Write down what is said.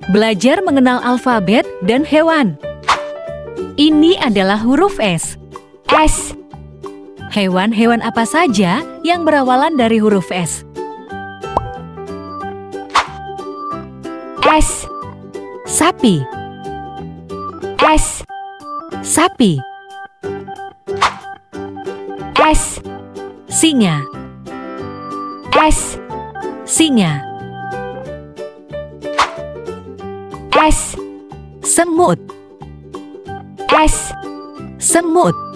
Belajar mengenal alfabet dan hewan. Ini adalah huruf S. S. Hewan-hewan apa saja yang berawalan dari huruf S? S. Sapi. S. Sapi. S. Singa. S. Singa. S. Semut. S. Semut.